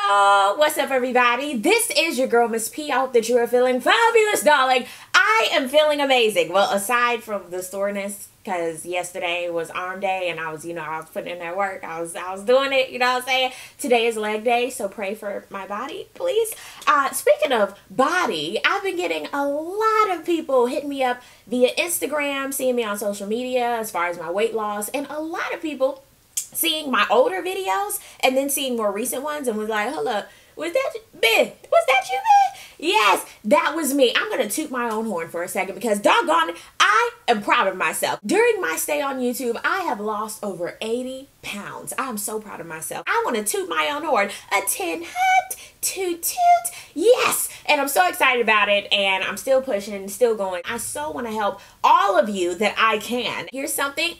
What's up, everybody? This is your girl, Miss P. I hope that you are feeling fabulous, darling. I am feeling amazing. Well, aside from the soreness, because yesterday was arm day and I was putting in that work. I was doing it, you know what I'm saying? Today is leg day, so pray for my body, please. Speaking of body, I've been getting a lot of people hitting me up via Instagram, seeing me on social media as far as my weight loss, and a lot of people seeing my older videos and then seeing more recent ones and was like, hold up, was that Ben? Was that you, Ben? Yes, that was me. I'm going to toot my own horn for a second because doggone it, I am proud of myself. During my stay on YouTube, I have lost over 80 pounds. I'm so proud of myself. I want to toot my own horn. A tin hat, toot toot. Yes. And I'm so excited about it and I'm still pushing, still going. I so want to help all of you that I can. Here's something.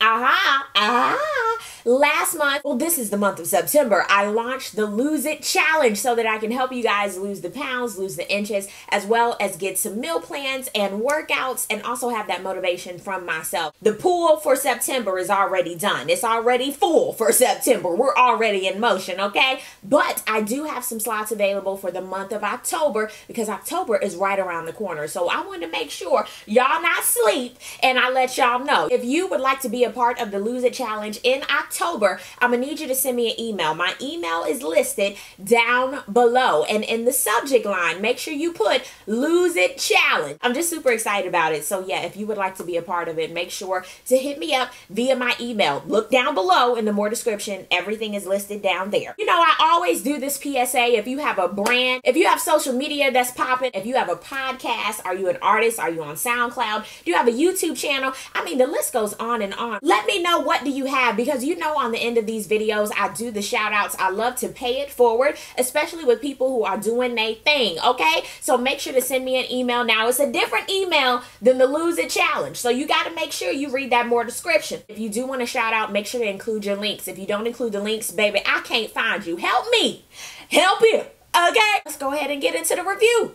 Last month, well, this is the month of September, I launched the Lose It Challenge so that I can help you guys lose the pounds, lose the inches, as well as get some meal plans and workouts and also have that motivation from myself. The pool for September is already done. It's already full for September. We're already in motion, okay? But I do have some slots available for the month of October because October is right around the corner. So I wanted to make sure y'all not sleep and I let y'all know. If you would like to be a part of the Lose It Challenge in October, I'm gonna need you to send me an email. My email is listed down below and in the subject line, make sure you put Lose It Challenge. I'm just super excited about it. So yeah, if you would like to be a part of it, make sure to hit me up via my email. Look down below in the more description. Everything is listed down there. You know, I always do this PSA. If you have a brand, if you have social media that's popping, if you have a podcast, are you an artist? Are you on SoundCloud? Do you have a YouTube channel? I mean, the list goes on and on. Let me know, what do you have? Because you know, on the end of these videos, I do the shout outs. I love to pay it forward, especially with people who are doing their thing, okay? So make sure to send me an email. Now, it's a different email than the Lose It Challenge. So you got to make sure you read that more description. If you do want to shout out, make sure to include your links. If you don't include the links, baby, I can't find you. Help me. Help you. Okay? Let's go ahead and get into the review.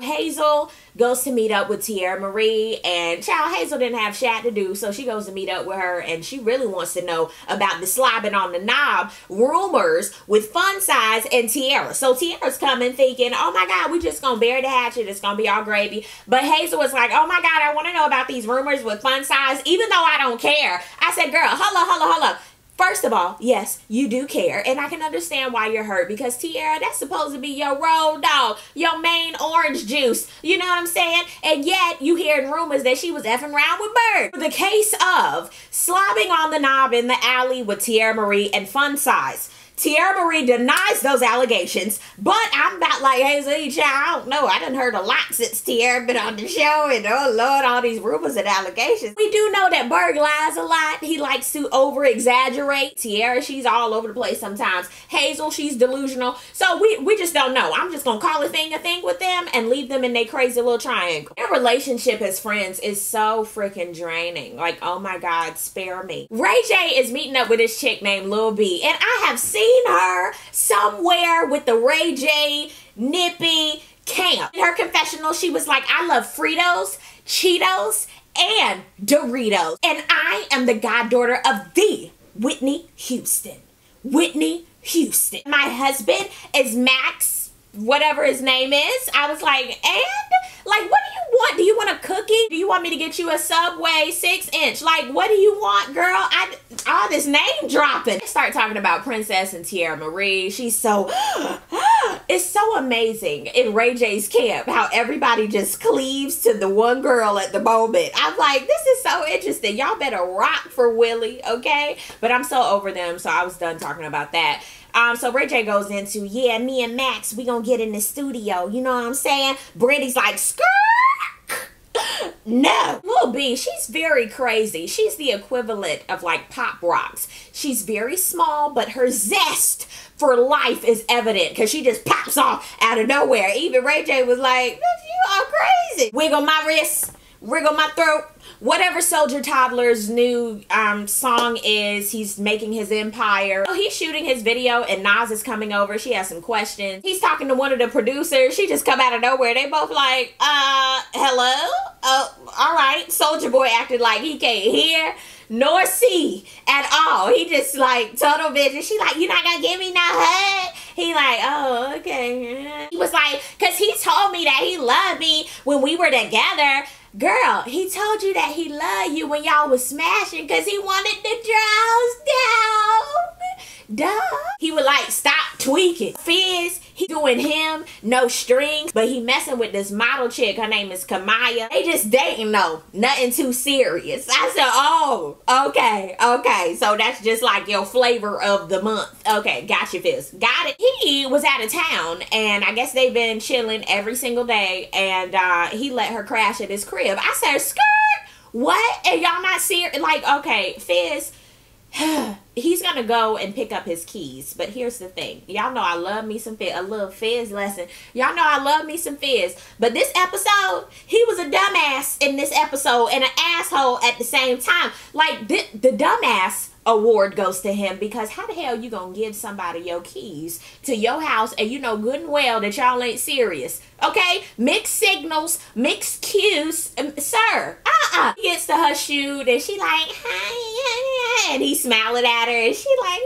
Hazel goes to meet up with Tierra Marie, and child, Hazel didn't have shit to do, so she goes to meet up with her, and she really wants to know about the slobbing on the knob rumors with Fun Size and Tierra. So Tierra's coming thinking, oh my God, we just gonna bury the hatchet, it's gonna be all gravy. But Hazel was like, oh my God, I want to know about these rumors with Fun Size, even though I don't care. I said, girl, hold up. First of all, yes, you do care, and I can understand why you're hurt because Tierra, that's supposed to be your road dog, your main orange juice, you know what I'm saying? And yet, you hearing rumors that she was effing around with Bird. The case of slobbing on the knob in the alley with Tierra Marie and Fun Size. Tierra Marie denies those allegations, but I'm about like Hazel, I don't know. I done heard a lot since Tierra been on the show, and oh Lord, all these rumors and allegations. We do know that Berg lies a lot. He likes to over-exaggerate. Tierra, she's all over the place sometimes. Hazel, she's delusional. So we just don't know. I'm just gonna call a thing with them and leave them in their crazy little triangle. Their relationship as friends is so freaking draining. Like, oh my God, spare me. Ray J is meeting up with this chick named Lil B, and I have seen her somewhere with the Ray J Nippy camp. In her confessional, she was like, I love Fritos, Cheetos, and Doritos. And I am the goddaughter of the Whitney Houston. Whitney Houston. My husband is Max, whatever his name is. I was like, and? Like, what do you want? Do you want a cookie? Do you want me to get you a Subway 6-inch? Like, what do you want, girl? All this name dropping. Start talking about Princess and Tierra Marie. She's so, it's so amazing in Ray J's camp how everybody just cleaves to the one girl at the moment. I'm like, this is so interesting. Y'all better rock for Willie, okay? But I'm so over them, so I was done talking about that. So Ray J goes into, yeah, me and Max, we gonna get in the studio. You know what I'm saying? Brandy's like, skirt. No. Lil B, she's very crazy. She's the equivalent of like Pop Rocks. She's very small, but her zest for life is evident because she just pops off out of nowhere. Even Ray J was like, you are crazy. Wiggle my wrist. wriggle my throat. Whatever Soldier Toddler's new song is, he's making his empire. So he's shooting his video and Nas is coming over. She has some questions. He's talking to one of the producers. She just come out of nowhere. They both like, hello? Oh, all right. Soldier Boy acted like he can't hear nor see at all. He just like total vision. She like, you not gonna give me no hug? He like, oh, okay. He was like, cause he told me that he loved me when we were together. Girl, he told you that he loved you when y'all was smashing because he wanted the draws down. Duh. He would like, stop tweaking. Fizz, he doing him, no strings, but he messing with this model chick. Her name is Kamaya. They just dating though. Nothing too serious. I said, oh, okay. So that's just like your flavor of the month. Okay, gotcha, Fizz. Got it. He was out of town and I guess they've been chilling every single day and he let her crash at his crib. I said, skirt, what? And y'all not serious? Like, okay, Fizz, he's gonna go and pick up his keys, but here's the thing, y'all know I love me some Fizz, a little Fizz lesson. Y'all know I love me some Fizz, but this episode, he was a dumbass in this episode and an asshole at the same time. Like the dumbass award goes to him because how the hell you gonna give somebody your keys to your house and you know good and well that y'all ain't serious? Okay, mixed signals, mixed cues, sir. He gets to her shoot and she like, hi, and he's smiling at her and she like,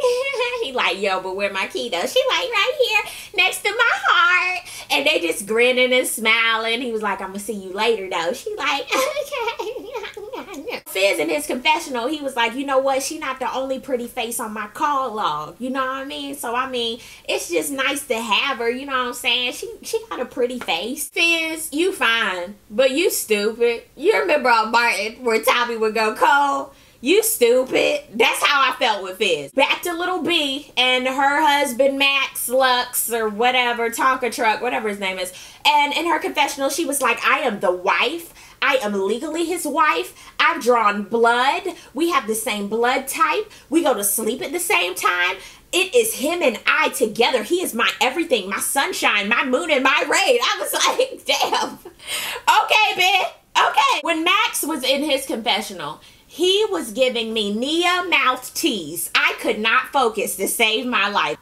he like, yo, but where my key though? She like, right here next to my heart. And they just grinning and smiling. He was like, I'm gonna see you later though. She like, okay. Fizz in his confessional, he was like, you know what? She not the only pretty face on my call log. You know what I mean? So I mean, it's just nice to have her. You know what I'm saying? She got a pretty face. Fizz, you fine, but you stupid. You remember on Martin where Tommy would go, Cole, you stupid. That's how I felt with Fizz. Back to little B and her husband Max Lux or whatever, Tonka Truck, whatever his name is. And in her confessional, she was like, I am the wife. I am legally his wife. I've drawn blood. We have the same blood type. We go to sleep at the same time. It is him and I together. He is my everything, my sunshine, my moon, and my rain. I was like, damn. Okay, bitch. Okay. When Max was in his confessional, he was giving me Nia mouth tease. I could not focus to save my life.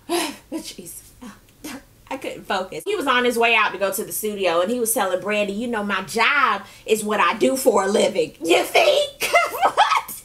Jeez. I couldn't focus. He was on his way out to go to the studio and he was telling Brandy, you know, my job is what I do for a living. You think? What?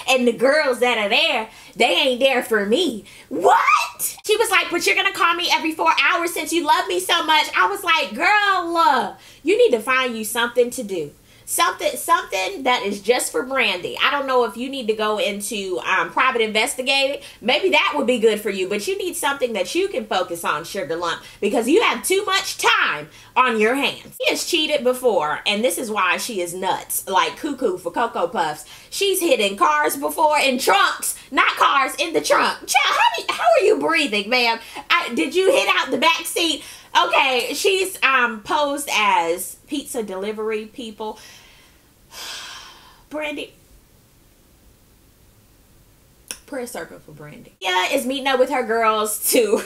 And the girls that are there, they ain't there for me. What? She was like, but you're gonna call me every 4 hours since you love me so much. I was like, girl, you need to find you something to do. Something that is just for Brandy. I don't know if you need to go into private investigating. Maybe that would be good for you, but you need something that you can focus on, Sugar Lump, because you have too much time on your hands. He has cheated before, and this is why she is nuts, like cuckoo for Cocoa Puffs. She's hid in cars before, in trunks, not cars, in the trunk. Child, how are you breathing, ma'am? Did you hit out the back seat? Okay, she's posed as pizza delivery people. Brandy. Prayer circle for Brandy. Yeah, is meeting up with her girls to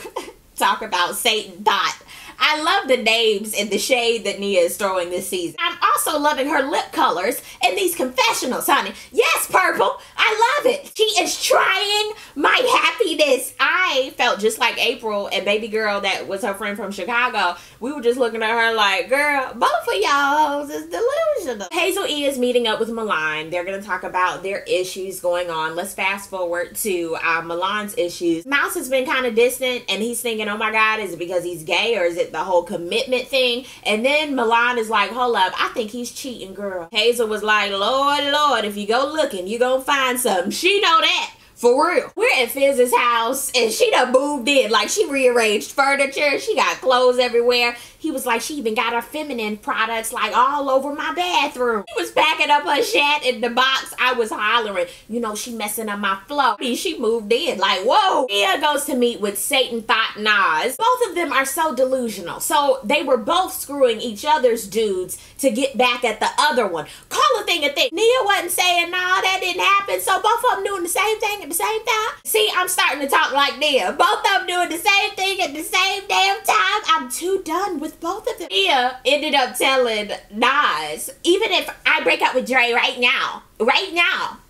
talk about Satan Thought. I love the names and the shade that Nia is throwing this season. I'm also loving her lip colors and these confessionals, honey. Yes, Purple. I love it. She is trying my happiness. I felt just like April and baby girl that was her friend from Chicago. We were just looking at her like, girl, both of y'all is delusional. Hazel E is meeting up with Milan. They're going to talk about their issues going on. Let's fast forward to Milan's issues. Mouse has been kind of distant and he's thinking, oh my God, is it because he's gay or is it the whole commitment thing? And then Milan is like, hold up, I think he's cheating, girl. Hazel was like, Lord, if you go looking, you gonna find something. She know that. For real. We're at Fizz's house and she done moved in. Like she rearranged furniture. She got clothes everywhere. He was like, she even got her feminine products like all over my bathroom. He was packing up her shat in the box. I was hollering, you know, she messing up my flow. I mean, she moved in like, whoa. Nia goes to meet with Satan Thought Nas. Both of them are so delusional. So they were both screwing each other's dudes to get back at the other one. Call a thing a thing. Nia wasn't saying, no, that didn't happen. So both of them doing the same thing at the same time? See, I'm starting to talk like Nia. Both of them doing the same thing at the same damn time. I'm too done with both of them. Nia ended up telling Nas, even if I break up with Dre right now,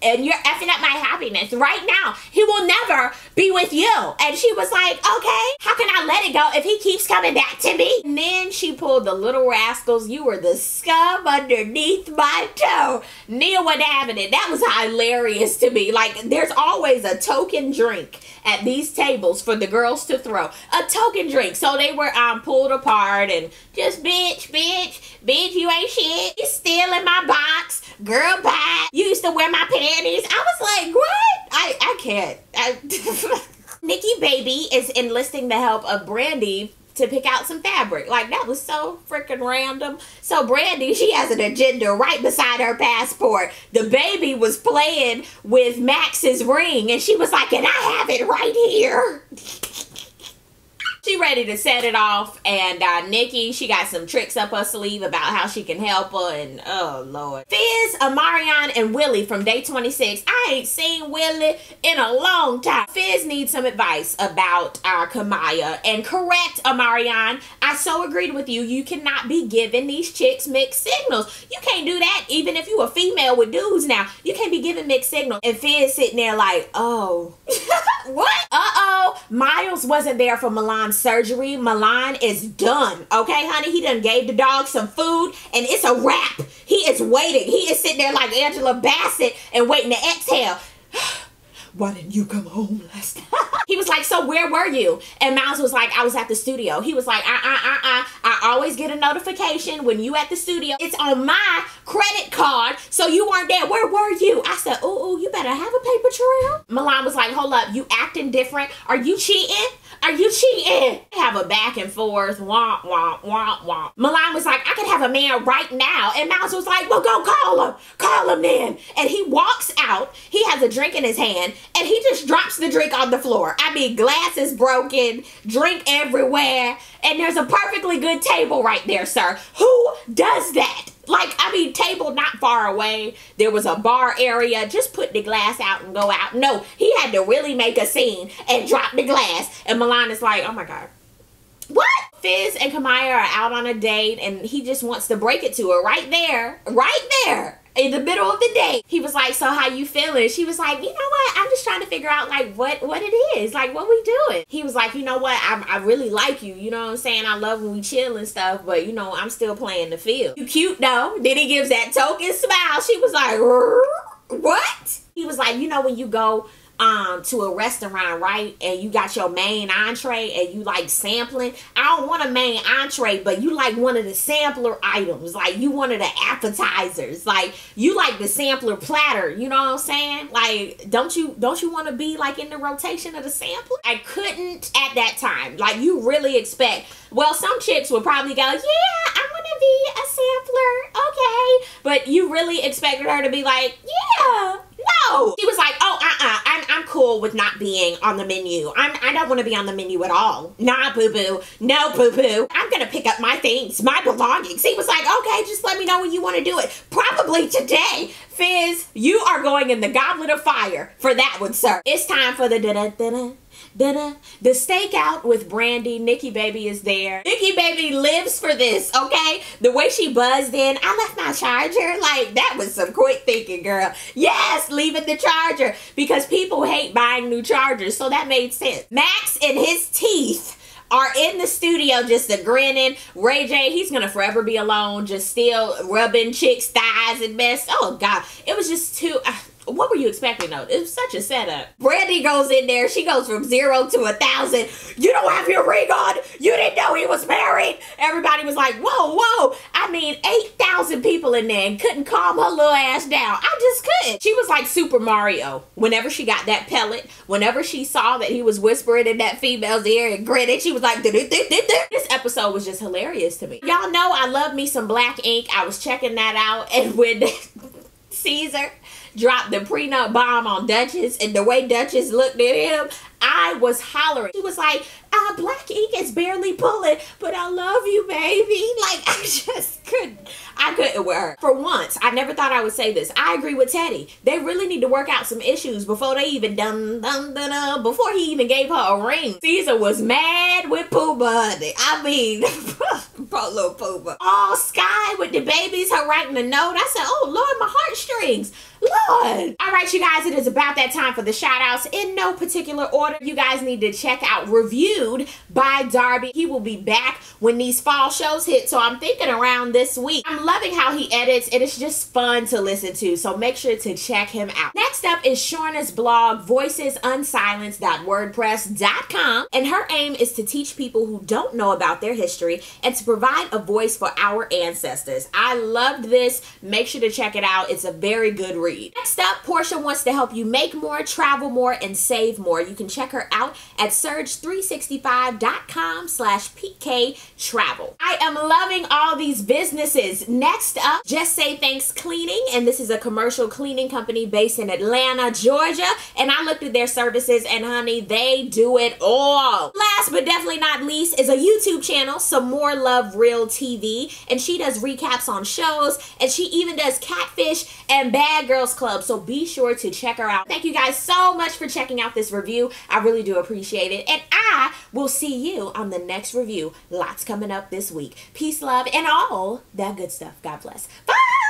and you're effing up my happiness right now, he will never be with you. And she was like, okay, how can I let it go if he keeps coming back to me? And then she pulled the Little Rascals, you were the scum underneath my toe. Nia wasn't having it. That was hilarious to me. Like, there's always a token drink at these tables for the girls to throw. A token drink. So they were pulled apart and just bitch, you ain't shit. You stealing my box. Girl, bye. You used to wear my panties. I was like, what? I can't. Nikki Baby is enlisting the help of Brandy to pick out some fabric. Like, that was so freaking random. So Brandy, she has an agenda right beside her passport. The baby was playing with Max's ring, and she was like, and I have it right here. She ready to set it off, and Nikki, she got some tricks up her sleeve about how she can help her, and oh Lord. Fizz, Amarion, and Willie from day 26. I ain't seen Willie in a long time. Fizz needs some advice about Kamaya, and correct, Amarion, I so agreed with you. You cannot be giving these chicks mixed signals. You can't do that even if you a female with dudes now. You can't be giving mixed signals. And Fizz sitting there like, oh. What? Uh-oh. Miles wasn't there for Milan's surgery. Milan is done. Okay, honey? He done gave the dog some food, and it's a wrap. He is waiting. He is sitting there like Angela Bassett and waiting to exhale. Why didn't you come home last night? He was like, so where were you? And Miles was like, I was at the studio. He was like, I always get a notification when you at the studio. It's on my credit card, so you weren't there. Where were you? I said, ooh, you better have a paper trail. Milan was like, hold up, you acting different. Are you cheating? Are you cheating? They have a back and forth. Womp, womp, womp, womp. Milan was like, I could have a man right now. And Miles was like, well, go call him. Call him then. And he walks out. He has a drink in his hand, and he just drops the drink on the floor. I mean, glass is broken, drink everywhere, and there's a perfectly good table right there, sir. Who does that? Like, I mean, table not far away. There was a bar area. Just put the glass out and go out. No, he had to really make a scene and drop the glass. And Milan is like, oh my God. What? Fizz and Kamaya are out on a date, and he just wants to break it to her right there. In the middle of the day. He was like, so how you feeling? She was like, you know what? I'm just trying to figure out like what it is. Like, what we doing? He was like, you know what? I really like you. You know what I'm saying? I love when we chill and stuff, but you know, I'm still playing the field. You cute though. Then he gives that token smile. She was like, what? He was like, you know, when you go to a restaurant, right, and you got your main entree and you like sampling. I don't want a main entree, but you like one of the sampler items. Like, you one of the appetizers. Like, you like the sampler platter. You know what I'm saying? Like, don't you want to be like in the rotation of the sampler? I couldn't at that time. Like, you really expect, well, some chicks would probably go, yeah, I want to be a sampler, okay, but you really expected her to be like, yeah. No. She was like, oh, I'm cool with not being on the menu. I don't want to be on the menu at all. Nah, boo-boo. No, boo-boo. I'm going to pick up my things, my belongings. He was like, okay, just let me know when you want to do it. Probably today. Fizz, you are going in the goblet of fire for that one, sir. It's time for the da-da-da-da. The stakeout with Brandy. Nikki Baby is there. Nikki Baby lives for this, okay? The way she buzzed in, I left my charger. Like, that was some quick thinking, girl. Yes, leaving the charger, because people hate buying new chargers, so that made sense. Max and his teeth are in the studio just a grinning. Ray J, he's gonna forever be alone, just still rubbing chicks' thighs and mess. Oh God, it was just too... what were you expecting though? It was such a setup. Brandy goes in there. She goes from 0 to 1,000. You don't have your ring on. You didn't know he was married. Everybody was like, whoa, whoa. I mean, 8,000 people in there and couldn't calm her little ass down. I just couldn't. She was like Super Mario. Whenever she got that pellet, whenever she saw that he was whispering in that female's ear and grinning, she was like, this episode was just hilarious to me. Y'all know I love me some Black ink. I was checking that out, and when Caesar dropped the prenup bomb on Duchess, and the way Duchess looked at him, I was hollering. She was like, black ink is barely pulling, but I love you, baby. Like, I couldn't with her. For once, I never thought I would say this. I agree with Teddy. They really need to work out some issues before they even before he even gave her a ring. Caesar was mad with Pooba, honey. I mean, poor little Pooba. All Sky with the babies, her writing a note. I said, oh Lord, my heartstrings. Lord. All right, you guys, it is about that time for the shout outs. In no particular order, you guys need to check out Reviewed by Darby. He will be back when these fall shows hit, so I'm thinking around this week. I'm loving how he edits, and it's just fun to listen to, so make sure to check him out. Next up is Shorna's blog, voicesunsilenced.wordpress.com, and her aim is to teach people who don't know about their history and to provide a voice for our ancestors. I loved this. Make sure to check it out. It's a very good read. Next up, Portia wants to help you make more, travel more, and save more. You can check her out at surge365.com/PK Travel. I am loving all these businesses. Next up, Just Say Thanks Cleaning, and this is a commercial cleaning company based in Atlanta, Georgia, and I looked at their services, and honey, they do it all. Last but definitely not least is a YouTube channel, Some More Love Real TV, and she does recaps on shows, and she even does Catfish and Bad Girls Club, so be sure to check her out. Thank you guys so much for checking out this review. I really do appreciate it, and I will see you on the next review. Lots coming up this week. Peace, love, and all that good stuff. God bless. Bye!